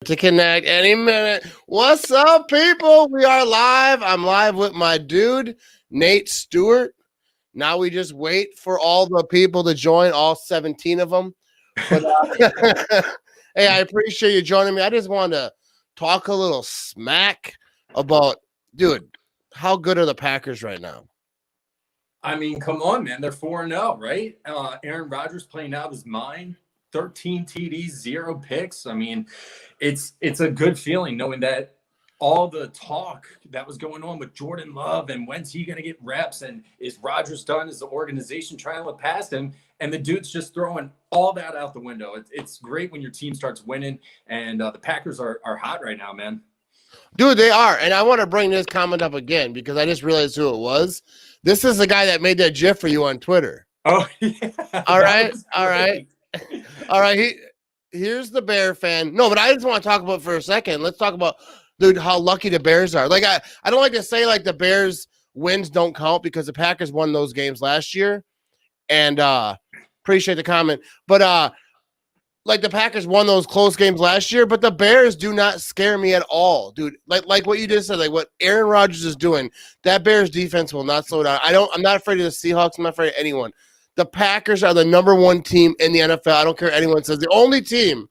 to connect any minute. What's up, people? We are live. I'm live with my dude, Nate Stewart. Now we just wait for all the people to join, all 17 of them. But hey, I appreciate you joining me. I just wanted to talk a little smack about, dude, how good are the Packers right now? I mean, come on, man. They're 4-0, right? Aaron Rodgers playing out of his mind. 13 TDs, 0 picks. I mean, it's a good feeling knowing that all the talk that was going on with Jordan Love and when's he going to get reps and is Rodgers done? Is the organization trying to look past him? And the dude's just throwing all that out the window. It's great when your team starts winning, and the Packers are hot right now, man. Dude, they are. And I want to bring this comment up again because I just realized who it was. This is the guy that made that GIF for you on Twitter. Oh, yeah. All right. All right. All right. Here's the Bear fan. No, but I just want to talk about for a second. Let's talk about, dude, how lucky the Bears are. Like, I don't like to say, like, the Bears wins don't count because the Packers won those games last year. And appreciate the comment. But, like, the Packers won those close games last year, but the Bears do not scare me at all, dude. Like what you just said, like what Aaron Rodgers is doing, that Bears defense will not slow down. I'm not afraid of the Seahawks. I'm not afraid of anyone. The Packers are the number one team in the NFL. I don't care what anyone says. The only team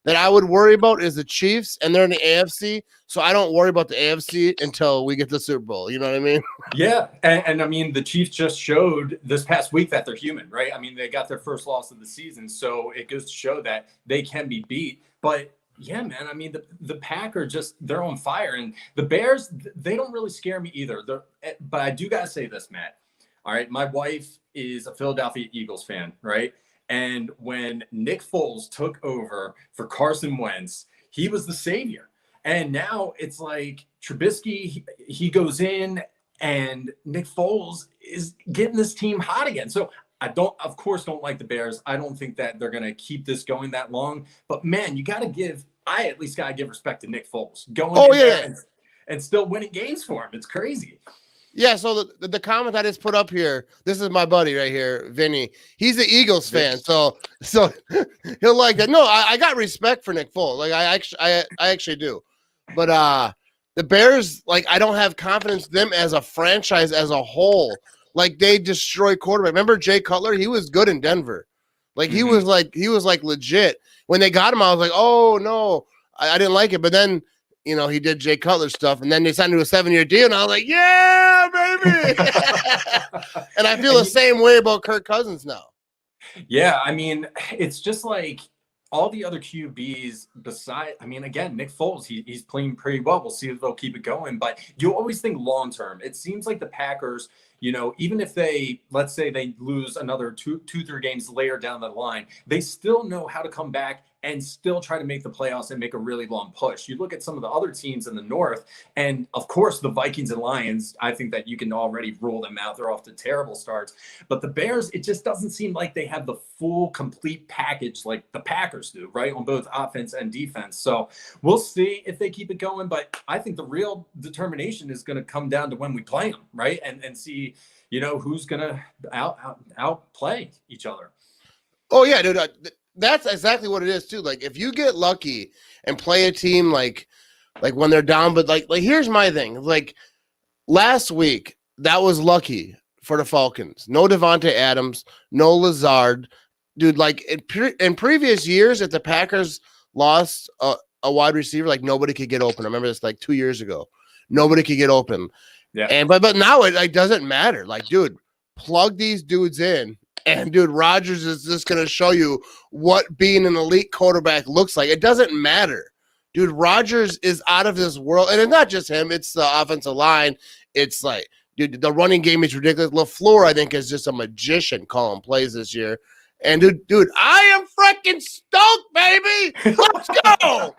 that I would worry about is the Chiefs, and they're in the AFC, so I don't worry about the AFC until we get to the Super Bowl. You know what I mean? Yeah, and I mean, the Chiefs just showed this past week that they're human, right? I mean, they got their first loss of the season, so it goes to show that they can be beat. But yeah, man, I mean, the Packers they're on fire, and the Bears, they don't really scare me either. But I do gotta say this, Matt. All right, my wife is a Philadelphia Eagles fan, right? And when Nick Foles took over for Carson Wentz, he was the savior. And now it's like Trubisky, he goes in, and Nick Foles is getting this team hot again. So I of course, don't like the Bears. I don't think that they're going to keep this going that long. But, man, I at least got to give respect to Nick Foles. Going in there and still winning games for him. It's crazy. Yeah, so the comment I just put up here, this is my buddy right here, Vinny. He's an Eagles fan, so he'll like that. No, I got respect for Nick Foles. Like I actually do. But the Bears, like, I don't have confidence in them as a franchise as a whole. Like, they destroy quarterback. Remember Jay Cutler? He was good in Denver. Like he was like legit. When they got him, I was like, oh no, I didn't like it. But then, you know, he did Jay Cutler stuff, and then they signed him to a 7-year deal, and I was like, yeah, baby. And I feel the same way about Kirk Cousins now. Yeah, I mean, it's just like all the other QBs again, Nick Foles, he's playing pretty well. We'll see if they'll keep it going, but you always think long-term. It seems like the Packers, you know, even if let's say they lose another 2-3 games later down the line, they still know how to come back and still try to make the playoffs and make a really long push. You look at some of the other teams in the North, and of course the Vikings and Lions, I think that you can already rule them out. They're off to terrible starts. But the Bears, it just doesn't seem like they have the full, complete package like the Packers do, right, on both offense and defense. So we'll see if they keep it going. But I think the real determination is going to come down to when we play them, right, and see, you know, who's going to outplay each other. Oh, yeah, dude. That's exactly what it is too. Like, if you get lucky and play a team like when they're down, but like here's my thing. Like last week, that was lucky for the Falcons. No Devontae Adams, no Lazard, dude. Like in previous years, if the Packers lost a wide receiver, like nobody could get open. I remember this like 2 years ago. Nobody could get open. Yeah. And but now it like doesn't matter. Like, dude, plug these dudes in. And, dude, Rodgers is just going to show you what being an elite quarterback looks like. It doesn't matter. Dude, Rodgers is out of this world. And it's not just him. It's the offensive line. It's like, dude, the running game is ridiculous. LaFleur, I think, is just a magician calling plays this year. And, dude, I am freaking stoked, baby. Let's go.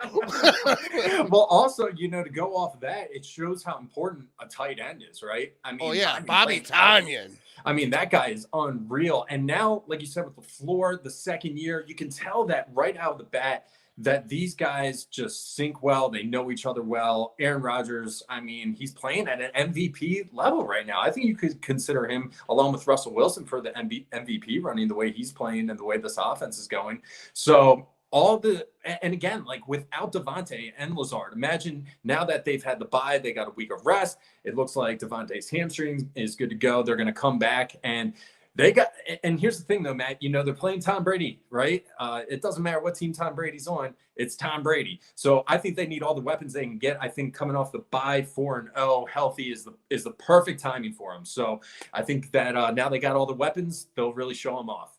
Well, also, you know, to go off of that, it shows how important a tight end is, right? I mean, Bobby Tonyan. I mean, that guy is unreal. And now, like you said, with LaFleur, the second year, you can tell that right out of the bat that these guys just sync well. They know each other well. Aaron Rodgers, I mean, he's playing at an MVP level right now. I think you could consider him, along with Russell Wilson, for the MVP running the way he's playing and the way this offense is going. So and again, like without Devontae and Lazard, imagine now that they've had the bye, they got a week of rest. It looks like Devontae's hamstring is good to go. They're going to come back, and and here's the thing though, Matt, they're playing Tom Brady, right? It doesn't matter what team Tom Brady's on, it's Tom Brady. So I think they need all the weapons they can get. I think coming off the bye 4-0 healthy is the perfect timing for them. So I think that now they got all the weapons, they'll really show them off.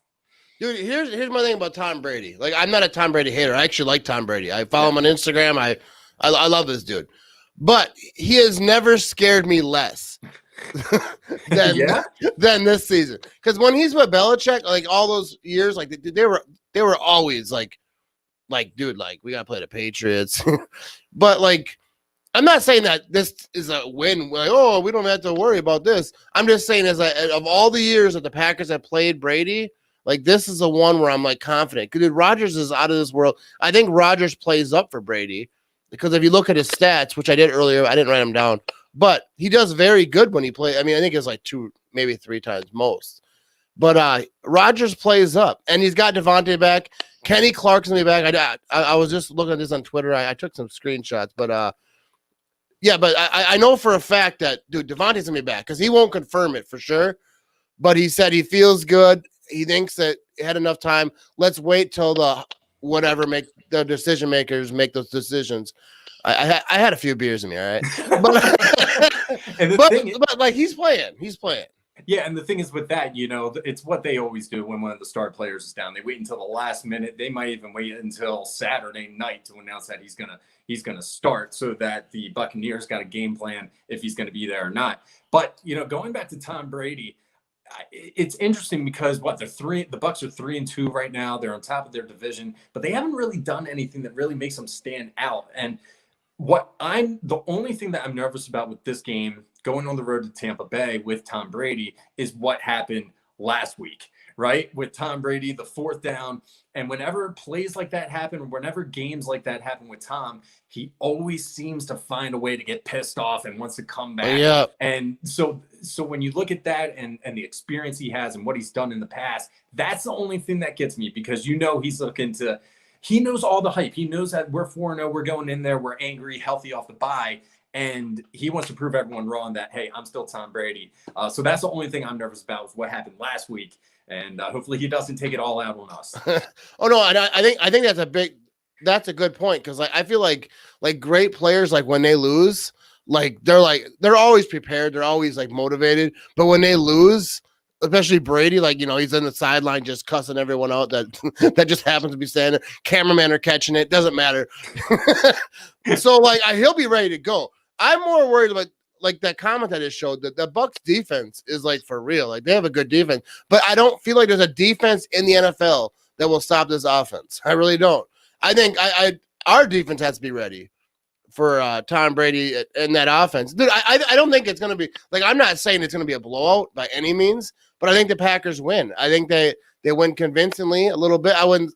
Dude, here's my thing about Tom Brady. Like, I'm not a Tom Brady hater. I actually like Tom Brady. I follow him on Instagram. I love this dude. But he has never scared me less than this season. Because when he's with Belichick, like all those years, like they were always like, dude, like we gotta play the Patriots. But like, I'm not saying that this is a win. Like, oh, we don't have to worry about this. I'm just saying, of all the years that the Packers have played Brady, like this is the one where I'm like confident. Dude, Rodgers is out of this world. I think Rodgers plays up for Brady because if you look at his stats, which I did earlier, I didn't write them down, but he does very good when he plays. I mean, I think it's like 2, maybe 3 times most. But Rodgers plays up, and he's got Devontae back. Kenny Clark's gonna be back. I was just looking at this on Twitter. I took some screenshots, but yeah, but I know for a fact that dude Devontae's gonna be back because he won't confirm it for sure. But he said he feels good. He thinks that he had enough time. Let's wait till the decision makers make those decisions. I had a few beers in me, all right. But like he's playing. Yeah, and the thing is with that, it's what they always do when one of the star players is down. They wait until the last minute. They might even wait until Saturday night to announce that he's gonna start, so that the Buccaneers got a game plan if he's gonna be there or not. But going back to Tom Brady, it's interesting because the Bucks are 3-2 right now. They're on top of their division, but they haven't really done anything that really makes them stand out. And the only thing that I'm nervous about with this game, going on the road to Tampa Bay with Tom Brady, is what happened last week, right? With Tom Brady, the 4th down. And whenever plays like that happen, whenever games like that happen with Tom, he always seems to find a way to get pissed off and wants to come back. Yeah. And so when you look at that and the experience he has and what he's done in the past, that's the only thing that gets me, because he's looking to, he knows all the hype. He knows that we're 4-0, we're going in there, we're angry, healthy off the bye. And he wants to prove everyone wrong that, hey, I'm still Tom Brady. So that's the only thing I'm nervous about with what happened last week. And hopefully he doesn't take it all out on us. Oh no, and I think that's a good point, because I feel like great players, like when they lose, they're always prepared, they're always like motivated, but when they lose, especially Brady, he's in the sideline just cussing everyone out that just happens to be standing there. Cameramen are catching it, doesn't matter. So he'll be ready to go. I'm more worried about that comment that it showed that the Bucks defense is for real. They have a good defense, but I don't feel like there's a defense in the NFL that will stop this offense. I really don't. I think our defense has to be ready for Tom Brady and that offense. Dude, I don't think it's going to be I'm not saying it's going to be a blowout by any means, but I think the Packers win. I think they win convincingly a little bit. I wouldn't,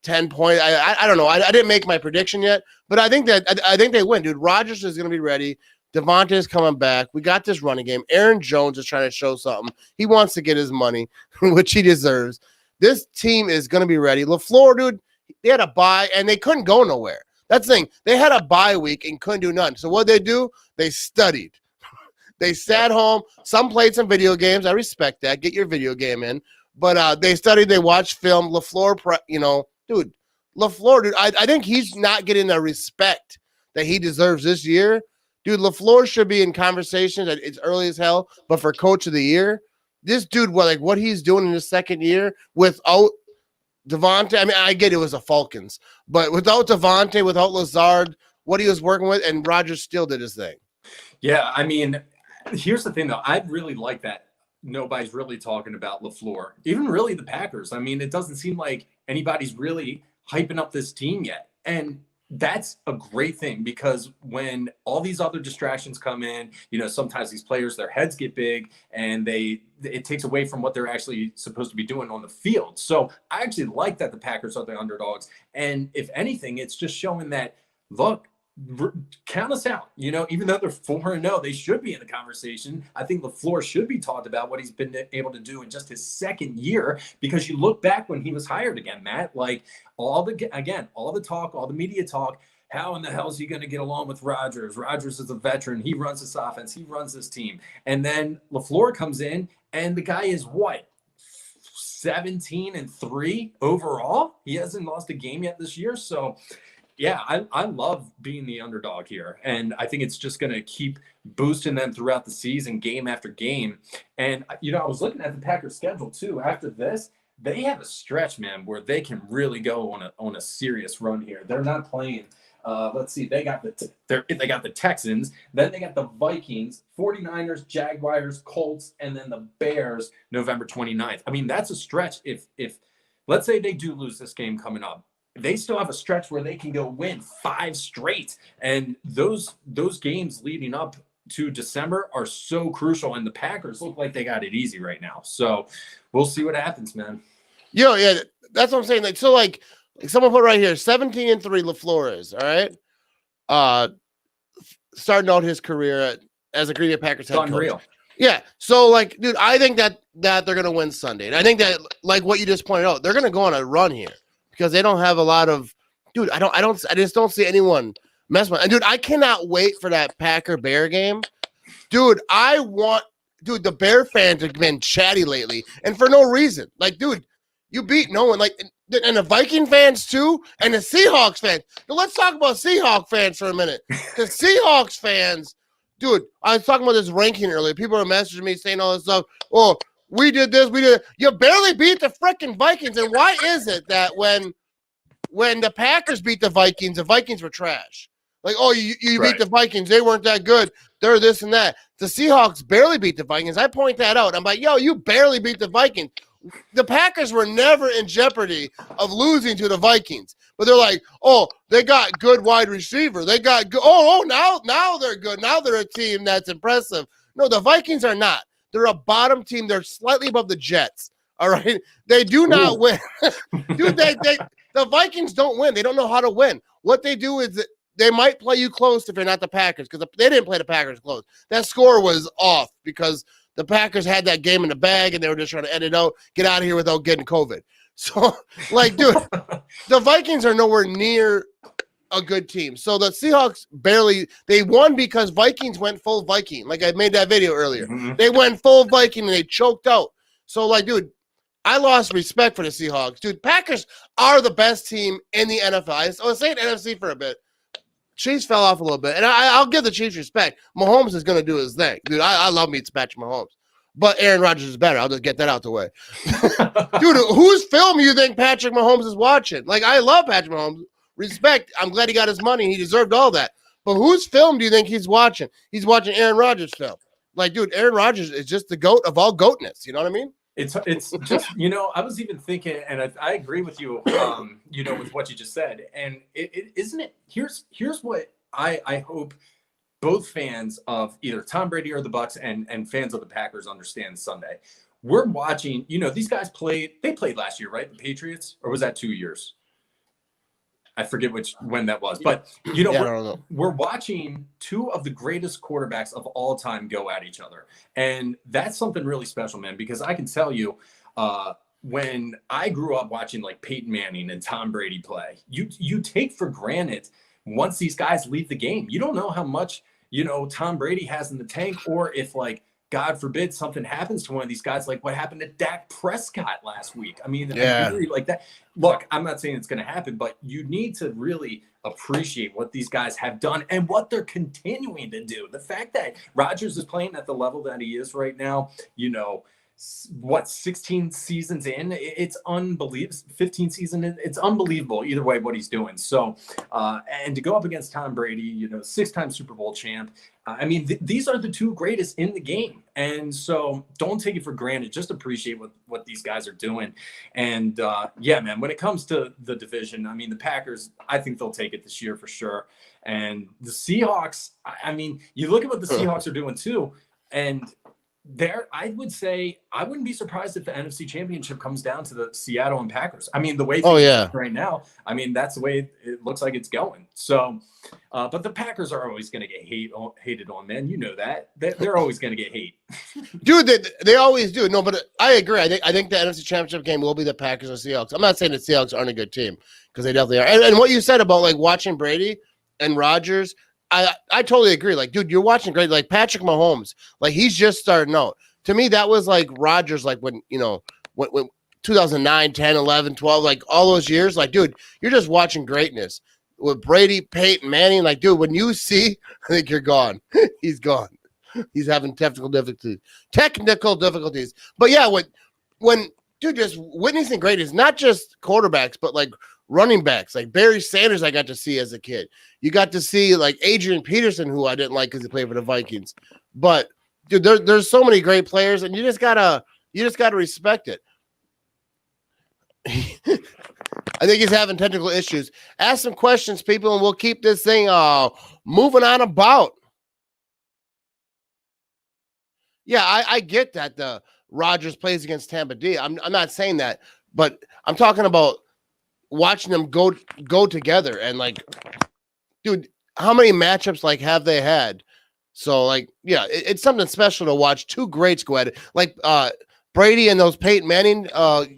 10 points. I don't know. I didn't make my prediction yet, but I think they win, dude. Rodgers is going to be ready. Devontae is coming back. We got this running game. Aaron Jones is trying to show something. He wants to get his money, which he deserves. This team is going to be ready. LaFleur, dude, they had a bye and they couldn't go nowhere. That's the thing. They had a bye week and couldn't do nothing. So what they do? They studied. They sat home. Some played some video games. I respect that. Get your video game in. But they studied. They watched film. LaFleur, dude, LaFleur, dude, I think he's not getting the respect that he deserves this year. Dude, LaFleur should be in conversations. It's early as hell, but for coach of the year, this dude, what he's doing in his second year without Devontae, I mean, I get it was the Falcons, but without Devontae, without Lazard, what he was working with, and Rodgers still did his thing. Yeah, I mean, here's the thing, though. I really like that nobody's really talking about LaFleur, even really the Packers. I mean, it doesn't seem like anybody's really hyping up this team yet. And that's a great thing, because when all these other distractions come in, sometimes these players, their heads get big and it takes away from what they're actually supposed to be doing on the field. So I actually like that the Packers are the underdogs. And if anything, it's just showing that, look, count us out. Even though they're 4-0, they should be in the conversation. I think LaFleur should be talked about what he's been able to do in just his second year, because you look back when he was hired again, Matt, like all the talk, all the media talk. How in the hell is he going to get along with Rodgers? Rodgers is a veteran. He runs this offense. He runs this team. And then LaFleur comes in, and the guy is what? 17-3 overall. He hasn't lost a game yet this year. So yeah, I love being the underdog here. And I think it's just going to keep boosting them throughout the season, game after game. And, I was looking at the Packers schedule too. After this, they have a stretch, man, where they can really go on a serious run here. They're not playing. Let's see. They got the Texans. Then they got the Vikings, 49ers, Jaguars, Colts, and then the Bears November 29th. I mean, that's a stretch. If let's say they do lose this game coming up, they still have a stretch where they can go win 5 straight. And those games leading up to December are so crucial. And the Packers look like they got it easy right now. So we'll see what happens, man. Yeah, that's what I'm saying. Like, so like someone put right here, 17-3 LaFleur is, all right? Starting out his career as a Green Bay Packers head coach. Unreal. Yeah. So like, dude, I think that they're going to win Sunday. And I think that, like what you just pointed out, they're going to go on a run here, because they don't have a lot of, dude, I just don't see anyone mess with. And dude, I cannot wait for that Packer Bear game. Dude, the Bear fans have been chatty lately, and for no reason. Like, dude, you beat no one. Like, and the Viking fans too, and the Seahawks fans. Now, let's talk about Seahawks fans for a minute. The Seahawks fans, dude, I was talking about this ranking earlier. People are messaging me saying all this stuff. Oh, we did this, we did it. You barely beat the freaking Vikings. And why is it that when the Packers beat the Vikings were trash? Like, oh, you beat the Vikings. They weren't that good. They're this and that. The Seahawks barely beat the Vikings. I point that out. I'm like, yo, you barely beat the Vikings. The Packers were never in jeopardy of losing to the Vikings. But they're like, oh, they got good wide receiver. They got good. Now they're good. Now they're a team that's impressive. No, the Vikings are not. They're a bottom team. They're slightly above the Jets. All right. They do not win. Dude, the Vikings don't win. They don't know how to win. What they do is they might play you close if you're not the Packers, because they didn't play the Packers close. That score was off because the Packers had that game in the bag and they were just trying to end it out, get out of here without getting COVID. So, like, dude, the Vikings are nowhere near a good team. So the Seahawks they won because Vikings went full Viking. Like I made that video earlier. Mm-hmm. They went full Viking and they choked out. So, like, dude, I lost respect for the Seahawks. Dude, Packers are the best team in the NFL. I was saying NFC for a bit. Chiefs fell off a little bit. And I'll give the Chiefs respect. Mahomes is going to do his thing. Dude, I love me to Patrick Mahomes. But Aaron Rodgers is better. I'll just get that out the way. Dude, whose film you think Patrick Mahomes is watching? Like, I love Patrick Mahomes. Respect. I'm glad he got his money. He deserved all that. But whose film do you think he's watching? He's watching Aaron Rodgers' film. Like, dude, Aaron Rodgers is just the GOAT of all GOATness. You know what I mean? It's just, I was even thinking, and I agree with you, with what you just said. And isn't it, here's what I hope both fans of either Tom Brady or the Bucs and fans of the Packers understand Sunday. We're watching, these guys played last year, right? The Patriots, or was that 2 years? I forget when that was, but we're watching two of the greatest quarterbacks of all time go at each other. And that's something really special, man, because I can tell you, when I grew up watching like Peyton Manning and Tom Brady play, you take for granted once these guys leave the game, you don't know how much, Tom Brady has in the tank, or if, like, God forbid something happens to one of these guys, like what happened to Dak Prescott last week. I mean, like that. Look, I'm not saying it's going to happen, but you need to really appreciate what these guys have done and what they're continuing to do. The fact that Rodgers is playing at the level that he is right now, 16 seasons in, it's unbelievable. 15 seasons, it's unbelievable either way what he's doing. So, and to go up against Tom Brady, 6-time Super Bowl champ. I mean, these are the two greatest in the game. And so don't take it for granted. Just appreciate what these guys are doing. And man, when it comes to the division, I mean, the Packers, I think they'll take it this year for sure. And the Seahawks, I mean, you look at what the Seahawks are doing too. And there, I would say I wouldn't be surprised if the NFC Championship comes down to the Seattle and Packers. I mean, the way Oh things yeah. are right now, I mean, that's the way it looks like it's going. So, but the Packers are always going to get hated on, man. You know that. They're always going to get hate. Dude, they always do. No, but I agree. I think the NFC Championship game will be the Packers and Seahawks. I'm not saying the Seahawks aren't a good team, because they definitely are. And what you said about like watching Brady and Rodgers, I totally agree. Like, dude, you're watching great. Like Patrick Mahomes, like he's just starting out. To me, that was like Rodgers, like when 2009, 10, 11, 12, like all those years. Like, dude, you're just watching greatness. With Brady, Peyton Manning, like, dude, when you see, I think you're gone. He's gone. He's having technical difficulties. But yeah, when dude, just witnessing greatness, not just quarterbacks, but like running backs, like Barry Sanders, I got to see as a kid. You got to see like Adrian Peterson, who I didn't like because he played for the Vikings. But dude, there's so many great players, and you just gotta respect it. I think he's having technical issues. Ask some questions, people, and we'll keep this thing moving on about. Yeah, I get that the Rodgers plays against Tampa D. I'm not saying that, but I'm talking about watching them go together, and like, dude, how many matchups like have they had? So like, yeah, it's something special to watch two greats go at it. Like Brady and those Peyton Manning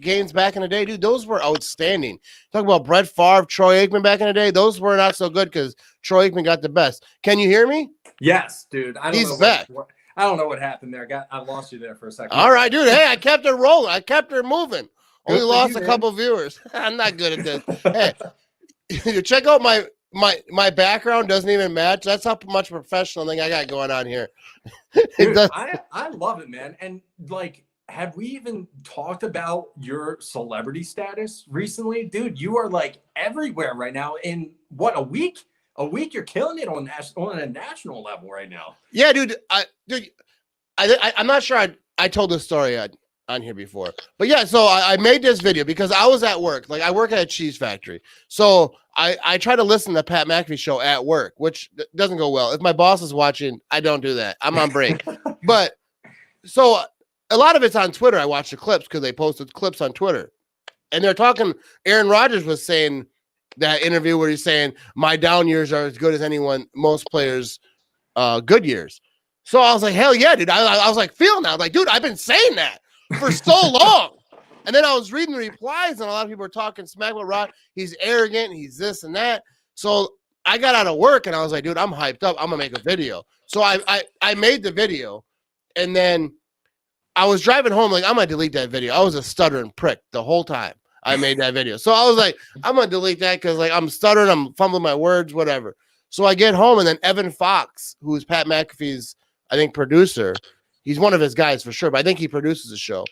games back in the day, dude, those were outstanding. Talk about Brett Favre, Troy Aikman back in the day. Those were not so good because Troy Aikman got the best. Can you hear me? Yes, dude. He's back. I don't know what happened there. I lost you there for a second. All right, dude. Hey, I kept it rolling. I kept it moving. Only lost a couple viewers. I'm not good at this. Hey, you check out my background doesn't even match. That's how much professional thing I got going on here. Dude, I love it, man. And like, have we even talked about your celebrity status recently? Dude, you are like everywhere right now. In what, a week? You're killing it on a national level right now. Yeah, dude. I'm not sure I told this story on here before, but yeah. So I made this video because I was at work. Like I work at a cheese factory, so I try to listen to the Pat McAfee show at work, which doesn't go well. If my boss is watching, I don't do that. I'm on break. But so a lot of it's on Twitter. I watch the clips because they posted clips on Twitter, and they're talking. Aaron Rodgers was saying that interview where he's saying my down years are as good as most players' good years. So I was like, hell yeah, dude. I was like feeling that. I was like, dude, I've been saying that for so long. And then I was reading the replies, and a lot of people were talking smack with Rod. He's arrogant. He's this and that. So I got out of work, and I was like, dude, I'm hyped up. I'm going to make a video. So I made the video, and then I was driving home like, I'm going to delete that video. I was a stuttering prick the whole time I made that video. So I was like, I'm going to delete that because like I'm stuttering. I'm fumbling my words, whatever. So I get home, and then Evan Fox, who is Pat McAfee's, I think, producer, he's one of his guys for sure, but I think he produces the show.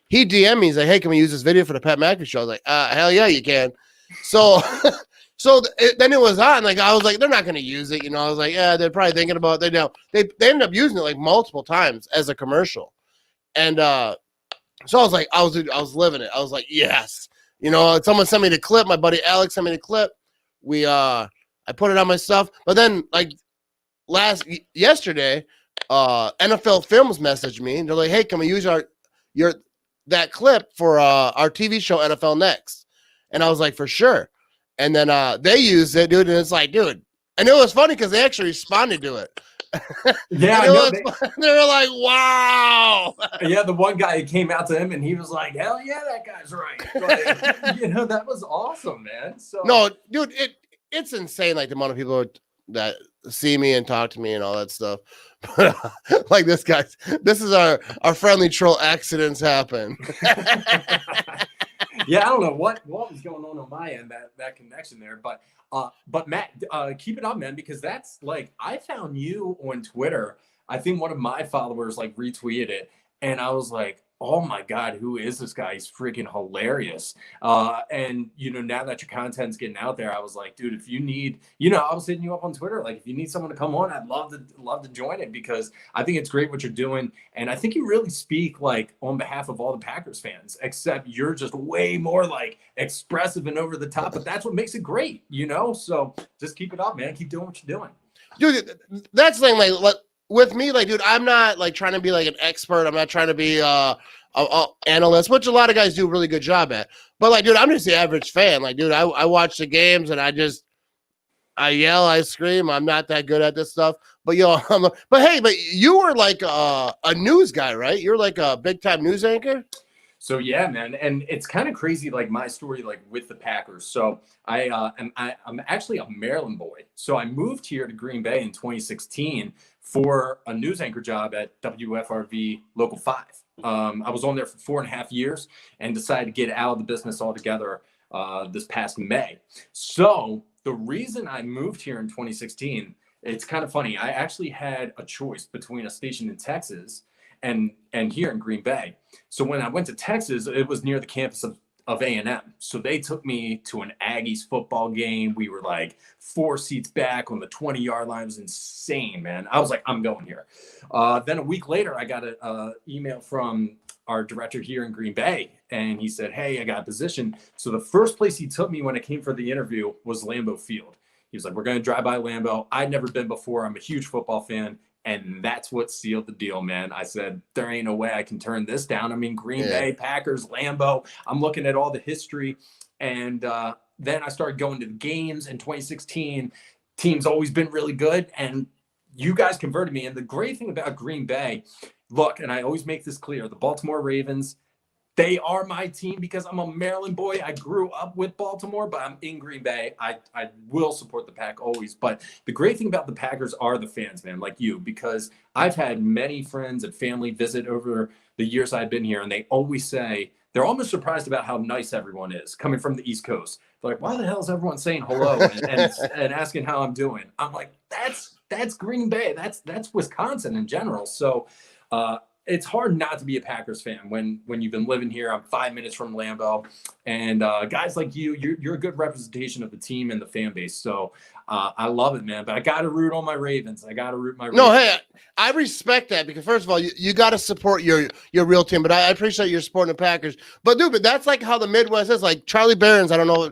He DM'd me. He's like, hey, can we use this video for the Pat McAfee show? I was like, hell yeah, you can. So then it was on. Like, I was like, they're not going to use it. You know, I was like, yeah, they're probably thinking about it. They ended up using it like multiple times as a commercial. And so I was like, I was living it. I was like, yes. You know, someone sent me the clip. My buddy Alex sent me the clip. I put it on my stuff. But then like yesterday, NFL Films messaged me and they're like, hey, can we use that clip for our TV show NFL Next? And I was like, for sure. And then they used it, dude, and it's like, dude. And it was funny because they actually responded to it. Yeah, they were like, wow. Yeah, the one guy came out to him and he was like, hell yeah, that guy's right. Like, you know, that was awesome, man. So no, dude, it's insane, like the amount of people that see me and talk to me and all that stuff. Like this is our friendly troll. Accidents happen. Yeah, I don't know what was going on my end, that connection there, but Matt, keep it up, man, because that's like, I found you on Twitter. I think one of my followers like retweeted it, and I was like, oh my God, who is this guy? He's freaking hilarious. And you know, now that your content's getting out there, I was like, dude, if you need, you know, I was hitting you up on Twitter. Like, if you need someone to come on, I'd love to join it because I think it's great what you're doing. And I think you really speak like on behalf of all the Packers fans, except you're just way more like expressive and over the top, but that's what makes it great, you know? So just keep it up, man. Keep doing what you're doing. Dude, that's the thing, like, with me, like, dude, I'm not like trying to be like an expert. I'm not trying to be a analyst, which a lot of guys do a really good job at. But like, dude, I'm just the average fan. Like, dude, I watch the games and I yell, I scream. I'm not that good at this stuff. But but hey, but you were like a news guy, right? You're like a big time news anchor. So yeah, man, and it's kind of crazy, like my story, like with the Packers. So I'm actually a Maryland boy. So I moved here to Green Bay in 2016 for a news anchor job at WFRV Local 5. I was on there for 4.5 years and decided to get out of the business altogether this past May. So the reason I moved here in 2016, it's kind of funny. I actually had a choice between a station in Texas and here in Green Bay. So when I went to Texas, it was near the campus of A&M. So they took me to an Aggies football game. We were like 4 seats back on the 20-yard line. It was insane, man. I was like, I'm going here. Then a week later, I got an email from our director here in Green Bay, and he said, hey, I got a position. So the first place he took me when I came for the interview was Lambeau Field. He was like, we're going to drive by Lambeau. I'd never been before. I'm a huge football fan. And that's what sealed the deal, man. I said, there ain't no way I can turn this down. I mean, Green Bay, Packers, Lambeau. I'm looking at all the history. And then I started going to the games in 2016. Team's always been really good. And you guys converted me. And the great thing about Green Bay, look, and I always make this clear, the Baltimore Ravens, they are my team because I'm a Maryland boy. I grew up with Baltimore, but I'm in Green Bay. I will support the Pack always. But the great thing about the Packers are the fans, man, like you, because I've had many friends and family visit over the years I've been here, and they always say they're almost surprised about how nice everyone is coming from the East Coast. They're like, why the hell is everyone saying hello and asking how I'm doing? I'm like, that's Green Bay. That's Wisconsin in general. So it's hard not to be a Packers fan when you've been living here. I'm 5 minutes from Lambeau, and guys like you're a good representation of the team and the fan base. So I love it, man. But I got to root on my Ravens. No, hey, I respect that because first of all, you got to support your real team. But I appreciate you supporting the Packers. But dude, that's like how the Midwest is. Like Charlie Barron's. I don't know.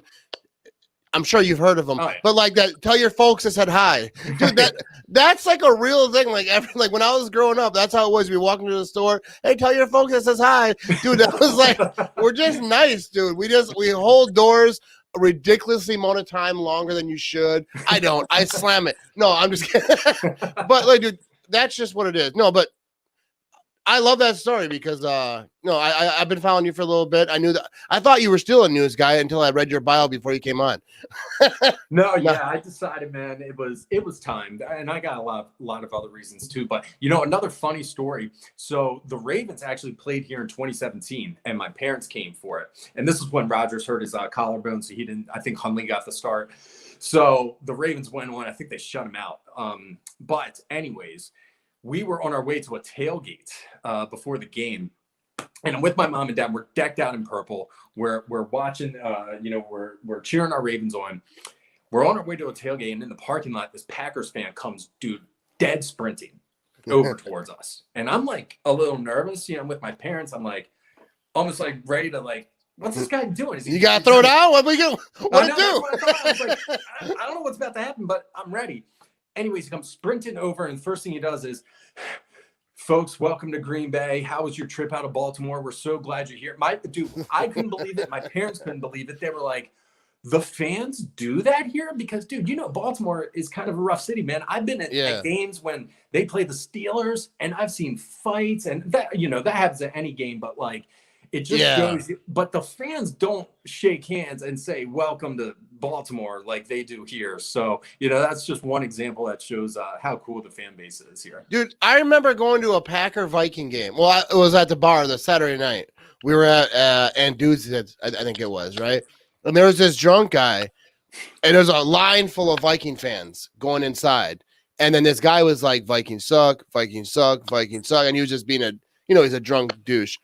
I'm sure you've heard of them, but like that. Tell your folks I said hi, dude. That's like a real thing. Like like when I was growing up, that's how it was. We walk into the store, hey, tell your folks I says hi, dude. That was like we're just nice, dude. We hold doors a ridiculously amount of time longer than you should. I don't. I slam it. No, I'm just kidding. But like, dude, that's just what it is. No, but I love that story because I've been following you for a little bit. I thought you were still a news guy until I read your bio before you came on. I decided, man, it was time, and I got a lot of other reasons too. But another funny story. So the Ravens actually played here in 2017, and my parents came for it. And this is when Rodgers hurt his collarbone, so he didn't. I think Hundley got the start. So the Ravens went on. I think they shut him out. But anyways, we were on our way to a tailgate before the game, and I'm with my mom and dad. We're decked out in purple. We're watching, we're cheering our Ravens on. We're on our way to a tailgate, and in the parking lot, this Packers fan comes, dude, dead sprinting over towards us. And I'm like a little nervous. I'm with my parents. I'm like almost like ready to like, what's this guy doing? You got to throw it out? What we do? What to do? I was like, I don't know what's about to happen, but I'm ready. Anyways, he comes sprinting over, and the first thing he does is, folks, welcome to Green Bay. How was your trip out of Baltimore? We're so glad you're here. Dude, I couldn't believe it. My parents couldn't believe it. They were like, the fans do that here? Because, dude, Baltimore is kind of a rough city, man. I've been at games when they play the Steelers, and I've seen fights, and that happens at any game, but like, it just goes. But the fans don't shake hands and say, welcome to Baltimore like they do here. So, that's just one example that shows how cool the fan base is here. Dude, I remember going to a Packer Viking game. Well, it was at the bar the Saturday night. We were at Anduzzi's, I think it was, right? And there was this drunk guy, and there's a line full of Viking fans going inside. And then this guy was like, Vikings suck, Vikings suck, Vikings suck. And he was just being he's a drunk douche.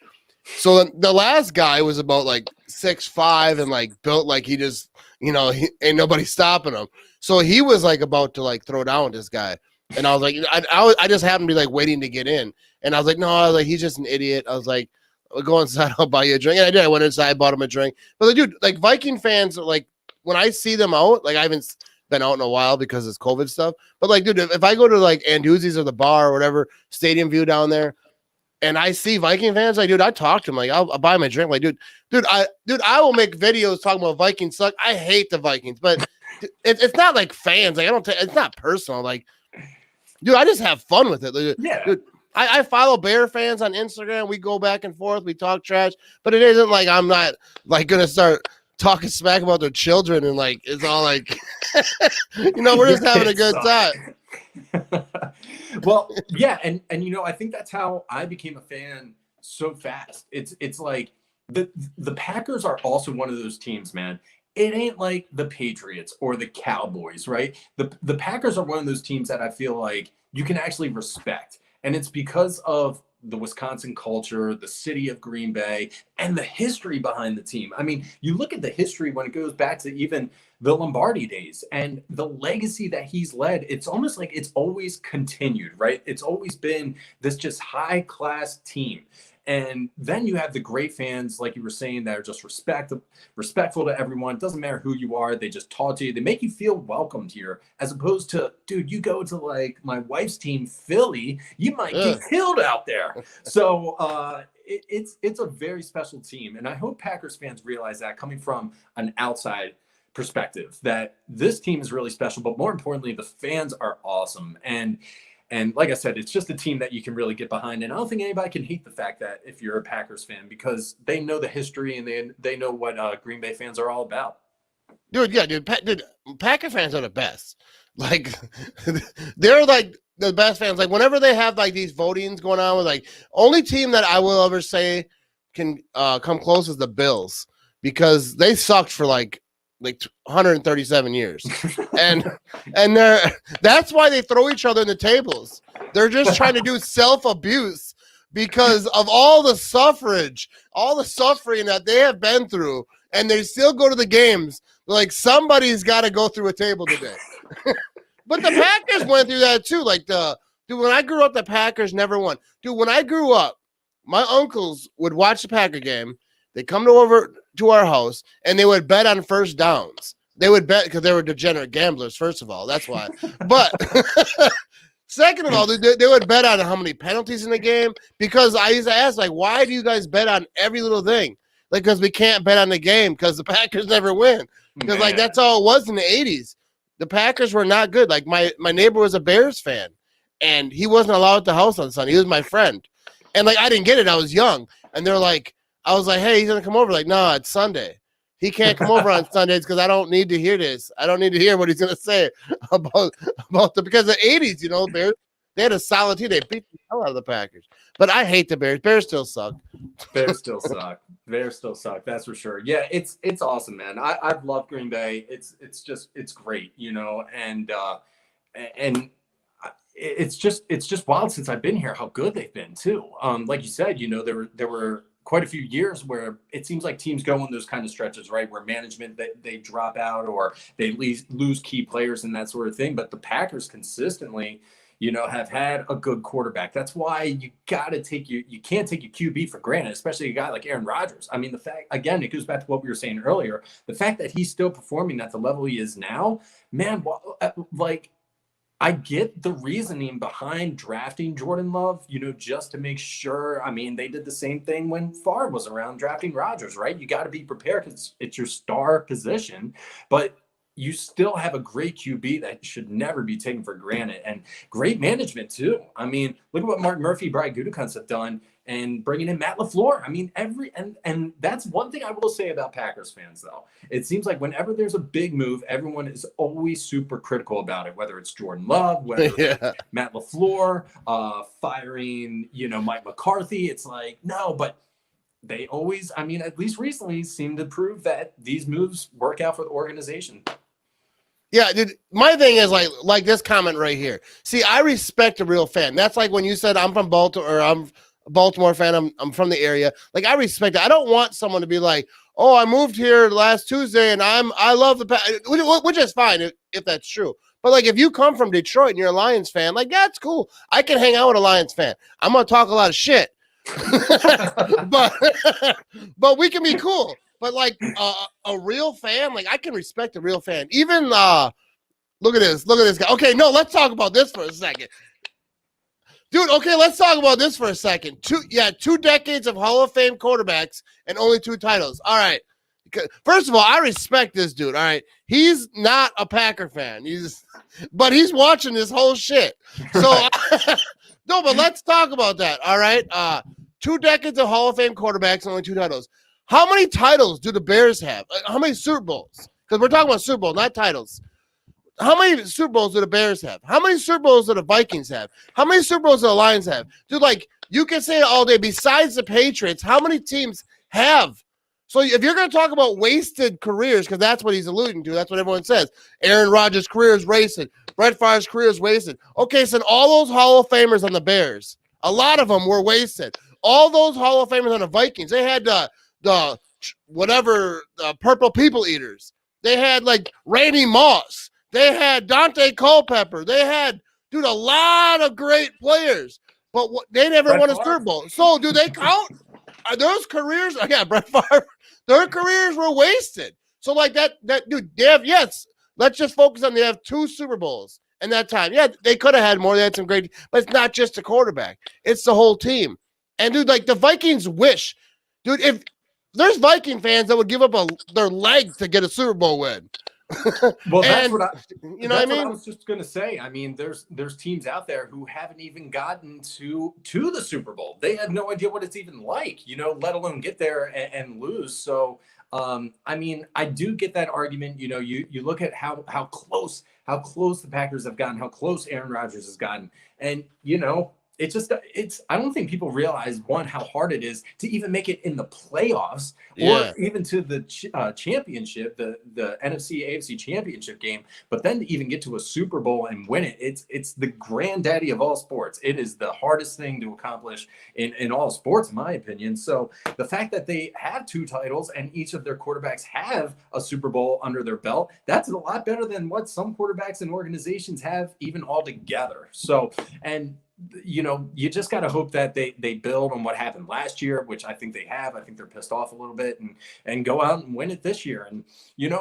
So the last guy was about like 6'5" and like built like he just, ain't nobody stopping him. So he was like about to like throw down with this guy. And I was like, I just happened to be like waiting to get in. And I was like, he's just an idiot. I was like, I'll go inside, I'll buy you a drink. And I did. I went inside, bought him a drink. But like, dude, like Viking fans are like, when I see them out, like I haven't been out in a while because it's COVID stuff. But like, dude, if I go to like Anduzzi's or the bar or whatever, Stadium View down there, and I see Viking fans, like, dude, I talk to them, like, I'll buy them a drink, like, dude, I will make videos talking about Vikings suck. I hate the Vikings, but it's not like fans, like, it's not personal, like, dude, I just have fun with it, like, Yeah. dude, I follow Bear fans on Instagram. We go back and forth, we talk trash, but it isn't like I'm not like gonna start talking smack about their children and like it's all like, we're just having a good time. Well, yeah, and I think that's how I became a fan so fast. It's like the Packers are also one of those teams, man. It ain't like the Patriots or the Cowboys, right? The Packers are one of those teams that I feel like you can actually respect. And it's because of the Wisconsin culture, the city of Green Bay, and the history behind the team. I mean, you look at the history when it goes back to even the Lombardi days and the legacy that he's led. It's almost like it's always continued, right? It's always been this just high-class team. And then you have the great fans, like you were saying, that are just respectful to everyone. It doesn't matter who you are. They just talk to you. They make you feel welcomed here, as opposed to, dude, you go to like my wife's team, Philly, you might get killed out there. So it's a very special team. And I hope Packers fans realize that coming from an outside perspective, that this team is really special, but more importantly, the fans are awesome. And like I said, it's just a team that you can really get behind. And I don't think anybody can hate the fact that if you're a Packers fan, because they know the history and they know what Green Bay fans are all about. Dude, yeah, dude, Packer fans are the best. Like, they're like the best fans. Like, whenever they have like these votings going on with like, only team that I will ever say can come close is the Bills, because they sucked for like 137 years, and that's why they throw each other in the tables. They're just trying to do self-abuse because of all the suffering that they have been through, and they still go to the games. Like, somebody's got to go through a table today. But the Packers went through that too. Like, dude, when I grew up, the Packers never won. Dude, when I grew up, my uncles would watch the Packer game. They come over to our house, and they would bet on first downs. They would bet because they were degenerate gamblers, first of all. That's why. But second of all, they would bet on how many penalties in the game, because I used to ask, like, why do you guys bet on every little thing? Like, because we can't bet on the game because the Packers never win. Because, like, that's all it was in the 80s. The Packers were not good. Like, my neighbor was a Bears fan, and he wasn't allowed at the house on Sunday. He was my friend. And, like, I didn't get it. I was young. And they're like, I was like, hey, he's going to come over. Like, no, it's Sunday. He can't come over on Sundays because I don't need to hear this. I don't need to hear what he's going to say about because the 80s, Bears, they had a solid team. They beat the hell out of the Packers. But I hate the Bears. Bears still suck. Bears still suck. Bears still suck. That's for sure. Yeah, it's awesome, man. I've loved Green Bay. It's great, and it's just wild since I've been here how good they've been too. Like you said, there were quite a few years where it seems like teams go on those kind of stretches, right? Where management, they drop out or they lose key players and that sort of thing. But the Packers consistently, have had a good quarterback. That's why you got to you can't take your QB for granted, especially a guy like Aaron Rodgers. I mean, the fact, again, it goes back to what we were saying earlier, the fact that he's still performing at the level he is now, man, like, I get the reasoning behind drafting Jordan Love, just to make sure. I mean, they did the same thing when Favre was around drafting Rodgers, right? You got to be prepared because it's your star position, but you still have a great QB that should never be taken for granted, and great management too. I mean, look at what Mark Murphy, Brian Gutekunst have done, and bringing in Matt LaFleur. I mean, and that's one thing I will say about Packers fans, though. It seems like whenever there's a big move, everyone is always super critical about it, whether it's Jordan Love, whether it's Matt LaFleur, firing, Mike McCarthy. It's like, no, but they always, I mean, at least recently, seem to prove that these moves work out for the organization. Yeah, dude, my thing is like this comment right here. See, I respect a real fan. That's like when you said I'm from Baltimore, or I'm a Baltimore fan, I'm from the area. Like, I respect it. I don't want someone to be like, oh, I moved here last Tuesday and I love the Packers, which is fine if that's true. But like, if you come from Detroit and you're a Lions fan, like, that's cool. I can hang out with a Lions fan. I'm gonna talk a lot of shit, but we can be cool. But like a real fan, like, I can respect a real fan. Even Look at this. Look at this guy. Okay, no, let's talk about this for a second. Dude, okay, let's talk about this for a second. 2 decades of Hall of Fame quarterbacks and only 2 titles. All right. First of all, I respect this dude. All right. He's not a Packer fan. But he's watching this whole shit. So no, but let's talk about that. All right. 2 decades of Hall of Fame quarterbacks and only 2 titles. How many titles do the Bears have? How many Super Bowls? Because we're talking about Super Bowl, not titles. How many Super Bowls do the Bears have? How many Super Bowls do the Vikings have? How many Super Bowls do the Lions have? Dude, like, you can say it all day. Besides the Patriots, how many teams have? So if you're going to talk about wasted careers, because that's what he's alluding to, that's what everyone says. Aaron Rodgers' career is wasted. Brett Favre's career is wasted. Okay, so all those Hall of Famers on the Bears, a lot of them were wasted. All those Hall of Famers on the Vikings, they had the Purple People Eaters. They had, like, Randy Moss. They had Dante Culpepper. They had, dude, a lot of great players, but they never won a Super Bowl. So, do they count? Are those careers? Oh, yeah, Brett Favre. Their careers were wasted. So, like that, dude, they have, yes, let's just focus on they have 2 Super Bowls in that time. Yeah, they could have had more. They had some great, but it's not just a quarterback. It's the whole team. And, dude, like the Vikings wish, dude, if there's Viking fans that would give up their leg to get a Super Bowl win. Well, that's what I mean. I was just gonna say. I mean, there's teams out there who haven't even gotten to the Super Bowl. They have no idea what it's even like, let alone get there and lose. So, I mean, I do get that argument. You look at how close the Packers have gotten, how close Aaron Rodgers has gotten, and I don't think people realize, one, how hard it is to even make it in the playoffs or even to the championship, the NFC AFC championship game, but then to even get to a Super Bowl and win it. It's the granddaddy of all sports. It is the hardest thing to accomplish in all sports, in my opinion. So the fact that they have 2 titles and each of their quarterbacks have a Super Bowl under their belt, that's a lot better than what some quarterbacks and organizations have even altogether. So, and you just got to hope that they build on what happened last year, which I think they have. I think they're pissed off a little bit and go out and win it this year. And,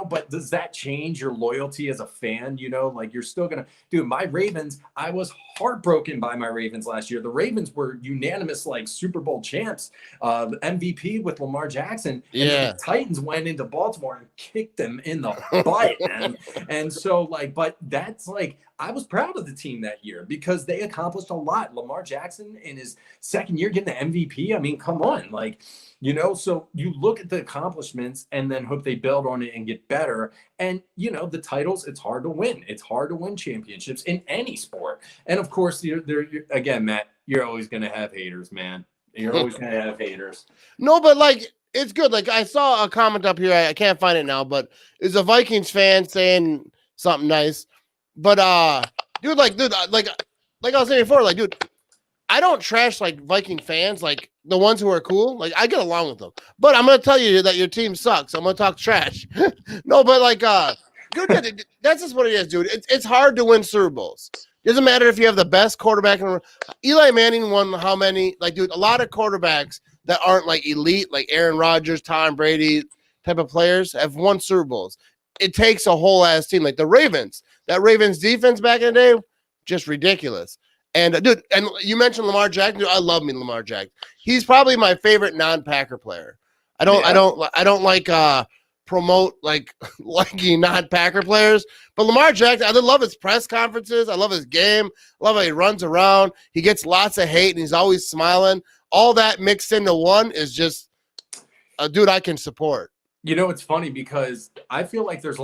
but does that change your loyalty as a fan? Like you're still going to do my Ravens. I was heartbroken by my Ravens last year. The Ravens were unanimous, like Super Bowl champs, MVP with Lamar Jackson. And the Titans went into Baltimore and kicked them in the butt, man. And so but that's I was proud of the team that year because they accomplished a lot. Lamar Jackson in his second year getting the MVP. I mean, come on, so you look at the accomplishments and then hope they build on it and get better. And, the titles, it's hard to win. It's hard to win championships in any sport. And of course, again, Matt, you're always going to have haters, man. You're always going to have haters. No, but it's good. I saw a comment up here. I can't find it now, but it's a Vikings fan saying something nice. But dude, like I was saying before, dude, I don't trash Viking fans, the ones who are cool. I get along with them. But I'm gonna tell you that your team sucks. I'm gonna talk trash. No, but dude, that's just what it is, dude. It's hard to win Super Bowls. Doesn't matter if you have the best quarterback in the world. Eli Manning won how many? Dude, a lot of quarterbacks that aren't elite, like Aaron Rodgers, Tom Brady type of players, have won Super Bowls. It takes a whole ass team, like the Ravens. That Ravens defense back in the day, just ridiculous. And dude, and you mentioned Lamar Jackson. Dude, I love me Lamar Jackson. He's probably my favorite non-Packer player. I don't promote liking non-Packer players, but Lamar Jackson, I love his press conferences. I love his game. I love how he runs around. He gets lots of hate and he's always smiling. All that mixed into one is just a dude I can support. It's funny because I feel like there's a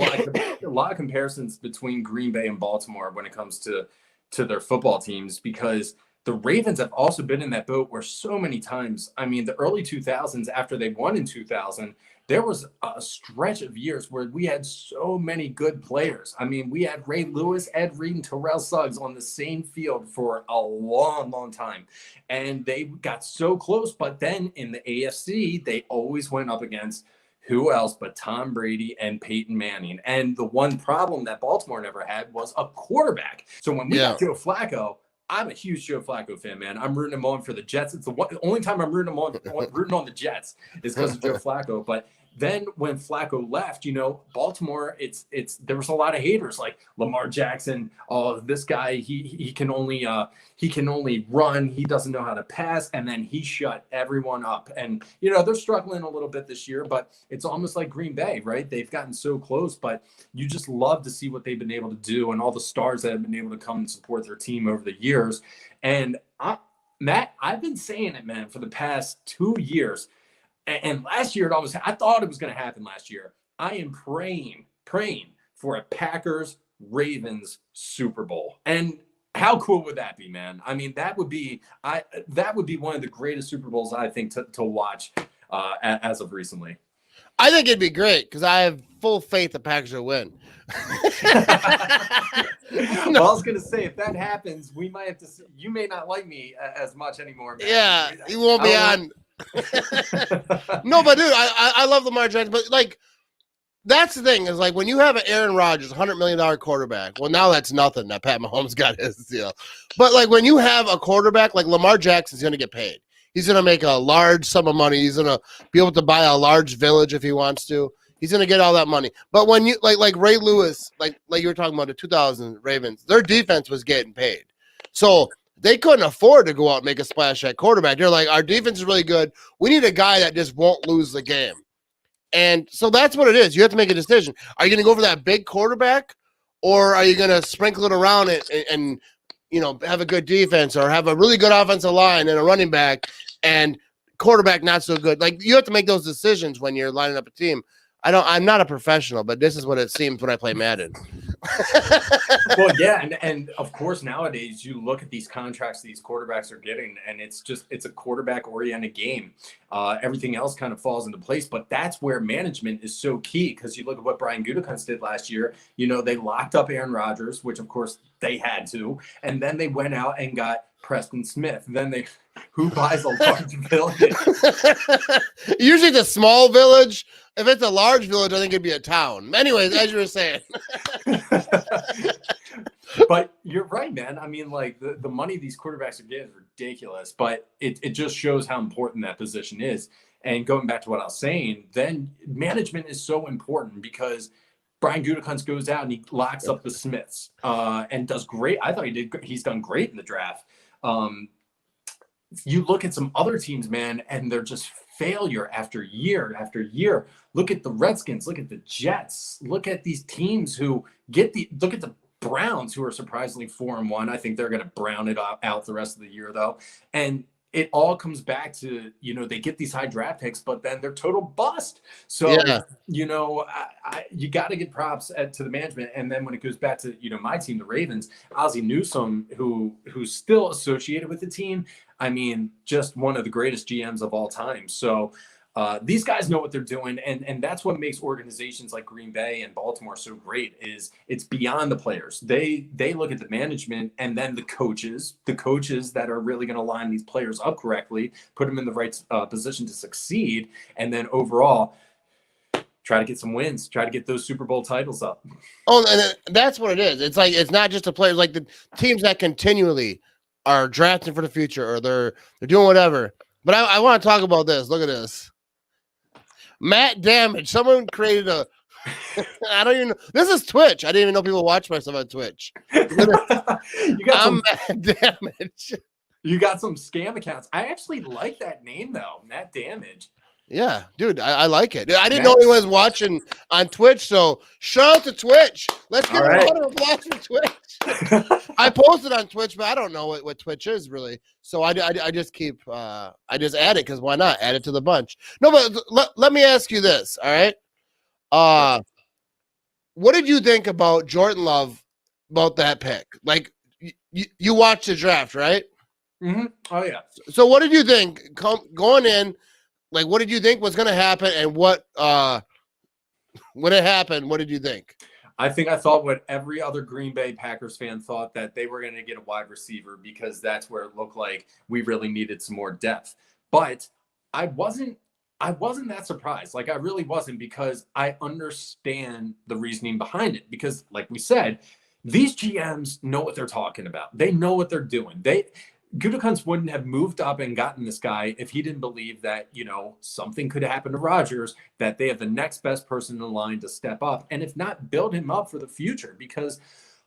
lot of comparisons between Green Bay and Baltimore when it comes to their football teams, because the Ravens have also been in that boat where so many times, I mean, the early 2000s, after they won in 2000, there was a stretch of years where we had so many good players. I mean, we had Ray Lewis, Ed Reed, and Terrell Suggs on the same field for a long, long time. And they got so close, but then in the AFC, they always went up against who else but Tom Brady and Peyton Manning. And the one problem that Baltimore never had was a quarterback. So when we got Joe Flacco, I'm a huge Joe Flacco fan, man. I'm rooting him on for the Jets. It's the only time I'm rooting on the Jets is because of Joe Flacco. But then when Flacco left, Baltimore, there was a lot of haters like Lamar Jackson. Oh, this guy, he can only run. He doesn't know how to pass. And then he shut everyone up. And, they're struggling a little bit this year, but it's almost like Green Bay, right? They've gotten so close, but you just love to see what they've been able to do and all the stars that have been able to come and support their team over the years. And Matt, I've been saying it, man, for the past 2 years. And last year, I thought it was going to happen last year. I am praying for a Packers-Ravens Super Bowl. And how cool would that be, man? I mean, that would be one of the greatest Super Bowls, I think, to watch as of recently. I think it'd be great because I have full faith the Packers will win. Well, I was going to say, if that happens, we might have to. You may not like me as much anymore, man. Yeah, you won't be on. No, but dude, I love Lamar Jackson, but like that's the thing is like when you have an Aaron Rodgers, $100 million quarterback. Well, now that's nothing. That Pat Mahomes got his deal, but like when you have a quarterback like Lamar Jackson's going to get paid. He's going to make a large sum of money. He's going to be able to buy a large village if he wants to. He's going to get all that money. But when you like Ray Lewis, like you were talking about the 2000 Ravens, their defense was getting paid. So they couldn't afford to go out and make a splash at quarterback. They're like, our defense is really good. We need a guy that just won't lose the game. And so that's what it is. You have to make a decision. Are you going to go for that big quarterback, or are you going to sprinkle it around it and have a good defense or have a really good offensive line and a running back and quarterback not so good? Like you have to make those decisions when you're lining up a team. I'm not a professional, but this is what it seems when I play Madden. Well, yeah, and of course nowadays you look at these contracts these quarterbacks are getting, and it's a quarterback-oriented game. Everything else kind of falls into place, but that's where management is so key because you look at what Brian Gutekunst did last year. They locked up Aaron Rodgers, which of course they had to, and then they went out and got Preston Smith. Then who buys a large village? Usually it's a small village. If it's a large village, I think it'd be a town. Anyways, as you were saying. But you're right, man. I mean, like the money these quarterbacks are getting is ridiculous, but it just shows how important that position is. And going back to what I was saying, then management is so important because Brian Gutekunst goes out and he locks up the Smiths and does great. I thought he's done great in the draft. You look at some other teams, man, and they're just failure after year after year. Look at the Redskins, look at the Jets, look at these teams who look at the Browns, who are surprisingly 4-1. I think they're going to brown it out the rest of the year, though. And it all comes back to, they get these high draft picks, but then they're total bust. So, yeah. You got to get props to the management. And then when it goes back to, my team, the Ravens, Ozzie Newsome, who's still associated with the team. I mean, just one of the greatest GMs of all time. So these guys know what they're doing. And that's what makes organizations like Green Bay and Baltimore so great is it's beyond the players. They look at the management and then the coaches that are really going to line these players up correctly, put them in the right position to succeed. And then overall, try to get some wins, try to get those Super Bowl titles up. Oh, and that's what it is. It's like, it's not just the players, like the teams that continually are drafting for the future or they're doing whatever. But I want to talk about this. Look at this. Matt Damage. Someone created I don't even know. This is Twitch. I didn't even know people watch my stuff on Twitch. I'm Matt Damage. You got some scam accounts. I actually like that name though, Matt Damage. Yeah, dude, I like it. I didn't know anyone was watching on Twitch, so shout out to Twitch. Let's give a round of applause for Twitch. I posted on Twitch, but I don't know what Twitch is really. So I just keep I just add it because why not? Add it to the bunch. No, but let me ask you this, all right? What did you think about Jordan Love, about that pick? Like, you watched the draft, right? Mm-hmm. Oh, yeah. So what did you think going in? Like, what did you think was going to happen, and when it happened, what did you think? I thought what every other Green Bay Packers fan thought, that they were going to get a wide receiver because that's where it looked like we really needed some more depth. But I wasn't that surprised. Like, I really wasn't, because I understand the reasoning behind it. Because, like we said, these GMs know what they're talking about. They know what they're doing. Gutekunst wouldn't have moved up and gotten this guy if he didn't believe that, something could happen to Rodgers, that they have the next best person in line to step up, and if not, build him up for the future. Because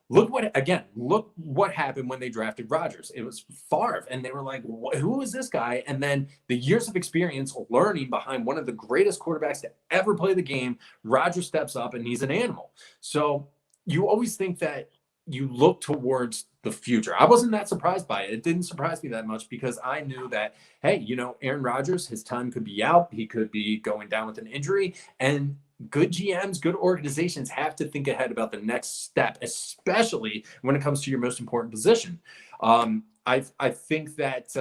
look what happened when they drafted Rodgers. It was Favre, and they were like, who is this guy? And then the years of experience learning behind one of the greatest quarterbacks to ever play the game, Rodgers steps up, and he's an animal. So you always think that you look towards the future. I wasn't that surprised by it. It didn't surprise me that much because I knew that, hey, Aaron Rodgers, his time could be out. He could be going down with an injury. And good GMs, good organizations have to think ahead about the next step, especially when it comes to your most important position. I think that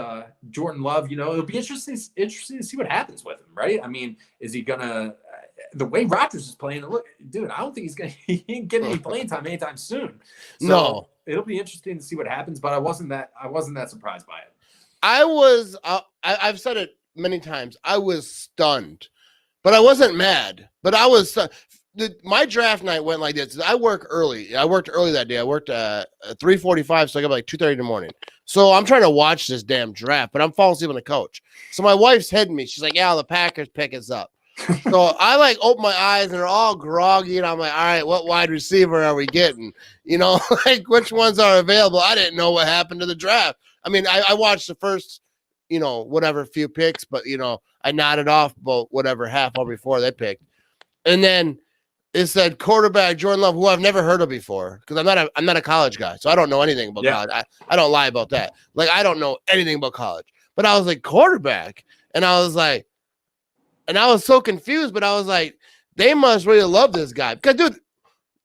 Jordan Love, it'll be interesting to see what happens with him, right? I mean, is he gonna? The way Rodgers is playing, look, dude, I don't think he ain't getting any playing time anytime soon. So No, it'll be interesting to see what happens. But I wasn't that surprised by it. I was. I've said it many times. I was stunned, but I wasn't mad. But I was. My draft night went like this. I work early. I worked early that day. I worked at 3:45, so I got up like 2:30 in the morning. So I'm trying to watch this damn draft, but I'm falling asleep on the couch. So my wife's hitting me. She's like, "Yeah, the Packers pick us up." So I like open my eyes and they're all groggy, and I'm like, all right, what wide receiver are we getting? Like which ones are available? I didn't know what happened to the draft. I mean, I watched the first, whatever few picks, but I nodded off about whatever half hour before they picked. And then it said quarterback Jordan Love, who I've never heard of before, because I'm not a college guy, so I don't know anything about college. I don't lie about that. Like I don't know anything about college. But I was like, quarterback, and I was like. And I was so confused, but I was like, they must really love this guy. Because, dude,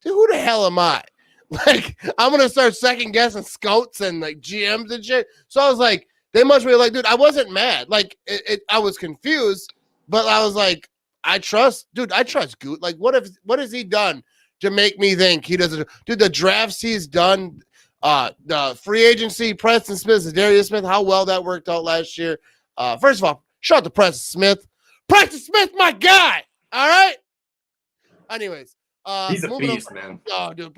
who the hell am I? Like, I'm going to start second guessing scouts and like GMs and shit. So I was like, they must really like, dude, I wasn't mad. Like, I was confused, but I was like, I trust Goot. Like, what has he done to make me think he doesn't? Dude, the drafts he's done, the free agency, Preston Smith, Darius Smith, how well that worked out last year. First of all, shout out to Preston Smith. Preston Smith, my guy. All right. Anyways, he's a beast, man. Oh, dude,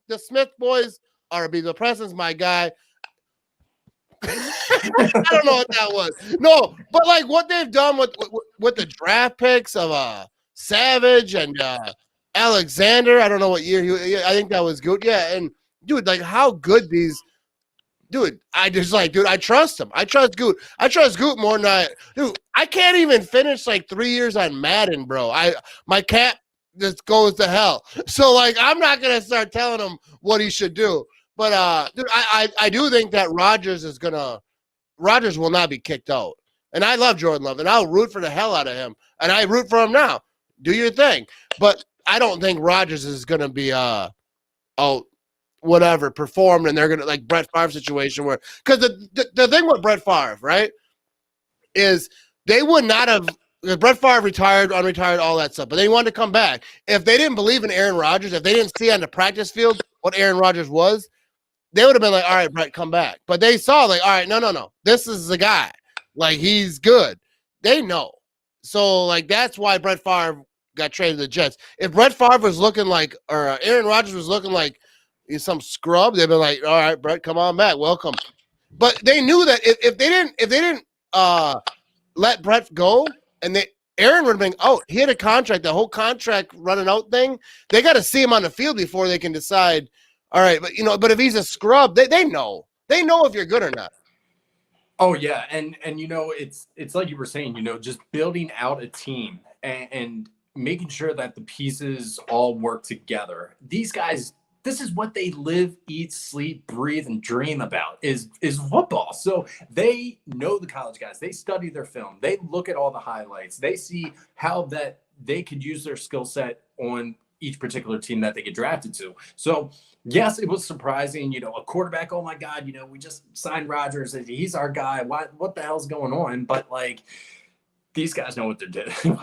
the Smith boys are the Preston's my guy. I don't know what that was. No, but like what they've done with the draft picks of Savage and Alexander. I don't know what year I think that was good. Yeah, and dude, like how good these. Dude, I trust him. I trust Goot. I trust Goot more than I can't even finish like 3 years on Madden, bro. My cat just goes to hell. So like, I'm not going to start telling him what he should do. But, dude, I do think that Rodgers will not be kicked out. And I love Jordan Love, and I'll root for the hell out of him. And I root for him now. Do your thing. But I don't think Rodgers is going to be out. Whatever performed, and they're gonna like Brett Favre situation where because the thing with Brett Favre, right, is they would not have Brett Favre retired, unretired, all that stuff, but they wanted to come back. If they didn't believe in Aaron Rodgers, if they didn't see on the practice field what Aaron Rodgers was, they would have been like, all right, Brett, come back. But they saw like, all right, no, this is the guy, like he's good. They know, so like that's why Brett Favre got traded to the Jets. If Brett Favre was looking like, or Aaron Rodgers was looking like some scrub, they'd be like, all right, Brett, come on back, welcome. But they knew that if they didn't let Brett go, and Aaron would have been out. He had a contract, the whole contract running out thing. They got to see him on the field before they can decide. All right, but if he's a scrub, they know if you're good or not. Oh yeah, and it's like you were saying, just building out a team and making sure that the pieces all work together. These guys. This is what they live, eat, sleep, breathe, and dream about is football. So they know the college guys. They study their film. They look at all the highlights. They see how that they could use their skill set on each particular team that they get drafted to. So yes, it was surprising. A quarterback. Oh my God! We just signed Rodgers. He's our guy. What the hell's going on? But like. These guys know what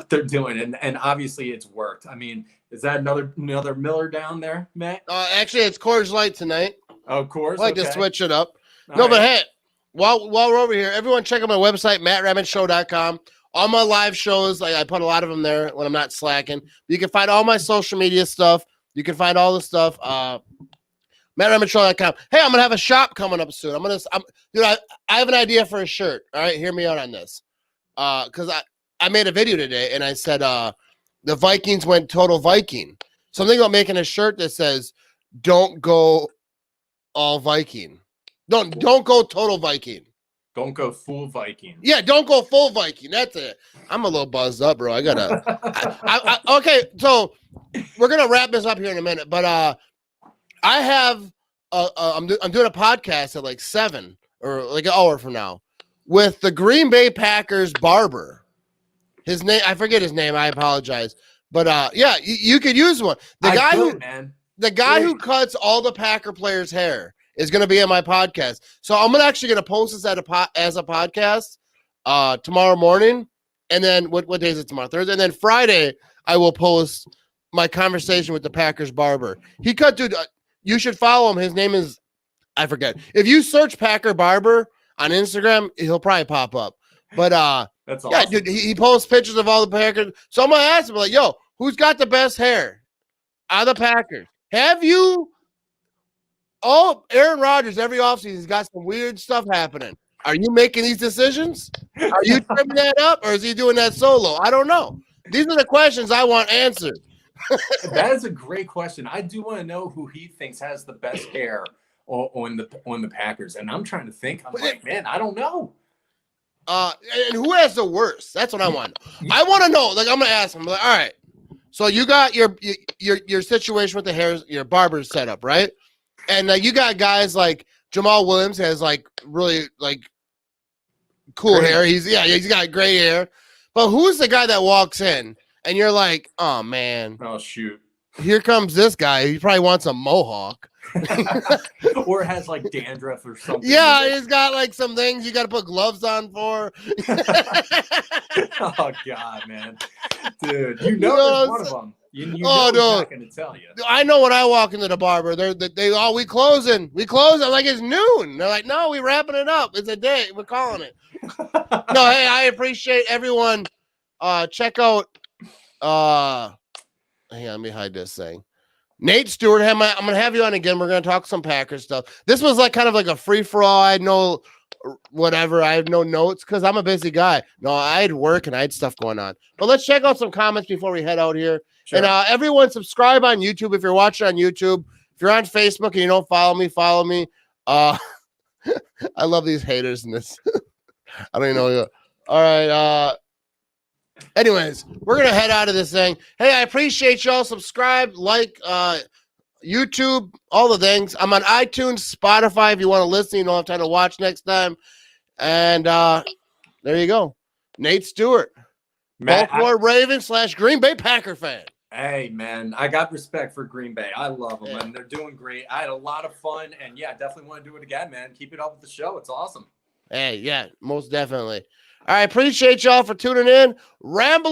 they're doing, and obviously it's worked. I mean, is that another Miller down there, Matt? Actually, it's Coors Light tonight. Oh, Coors. I like to switch it up. All right. But hey, while we're over here, everyone check out my website, MattRabbitshow.com. All my live shows, I put a lot of them there when I'm not slacking. You can find all my social media stuff. You can find all the stuff. MattRemontroll.com. Hey, I'm gonna have a shop coming up soon. Dude, I have an idea for a shirt. All right, hear me out on this. Because I made a video today and I said the Vikings went total Viking. Something about making a shirt that says "Don't go all Viking." Don't go total Viking. Don't go full Viking. Yeah, don't go full Viking. That's it. I'm a little buzzed up, bro. I gotta. Okay, so we're gonna wrap this up here in a minute, but I have I'm doing a podcast at like 7 or like an hour from now with the Green Bay Packers barber. His name, I forget his name. I apologize, but yeah, you could use one. The guy who cuts all the Packer players' hair is going to be on my podcast. So I'm actually going to post this as a podcast tomorrow morning. And then what day is it tomorrow? Thursday. And then Friday, I will post my conversation with the Packers barber. He cut, dude. You should follow him. His name is, I forget. If you search Packer barber on Instagram, he'll probably pop up. But that's awesome. Yeah, dude, he posts pictures of all the Packers. So I'm going to ask him, like, yo, who's got the best hair out of the Packers? Have you? Oh, Aaron Rodgers, every offseason, he's got some weird stuff happening. Are you making these decisions? Are you trimming that up, or is he doing that solo? I don't know. These are the questions I want answered. That is a great question. I do want to know who he thinks has the best hair on the Packers, and I'm trying to think. I'm like, man, I don't know. And who has the worst? That's what I want. I want to know. Like, I'm gonna ask him. Like, all right. So you got your situation with the hair, your barber's set up, right? And you got guys like Jamal Williams has like really like cool hair. He's got gray hair. But who's the guy that walks in and you're like, oh man, oh shoot, here comes this guy. He probably wants a mohawk. Or has like dandruff or something. Yeah, he's got like some things you got to put gloves on for. Oh God, man, dude, there's one of them. I'm not gonna tell you. I know when I walk into the barber, we closing. We closing like it's noon. They're like, no, we wrapping it up. It's a day. We're calling it. No, hey, I appreciate everyone. Check out. Hang on, let me hide this thing. Nate Stewart, I'm gonna have you on again. We're gonna talk some Packers stuff. This was like kind of like a free for all. I had no whatever. I have no notes because I'm a busy guy. No, I had work and I had stuff going on. But let's check out some comments before we head out here. Sure. And everyone, subscribe on YouTube if you're watching on YouTube. If you're on Facebook and you don't follow me. I love these haters in this. I don't even know. All right. Anyways, we're gonna head out of this thing. Hey, I appreciate y'all. Subscribe, like, YouTube, all the things. I'm on iTunes, Spotify. If you want to listen, you don't have time to watch next time. And there you go, Nate Stewart, Baltimore Ravens / Green Bay Packer fan. Hey man, I got respect for Green Bay. I love them, and they're doing great. I had a lot of fun, and yeah, definitely want to do it again, man. Keep it up with the show. It's awesome. Hey, yeah, most definitely. All right, appreciate y'all for tuning in. Ramble.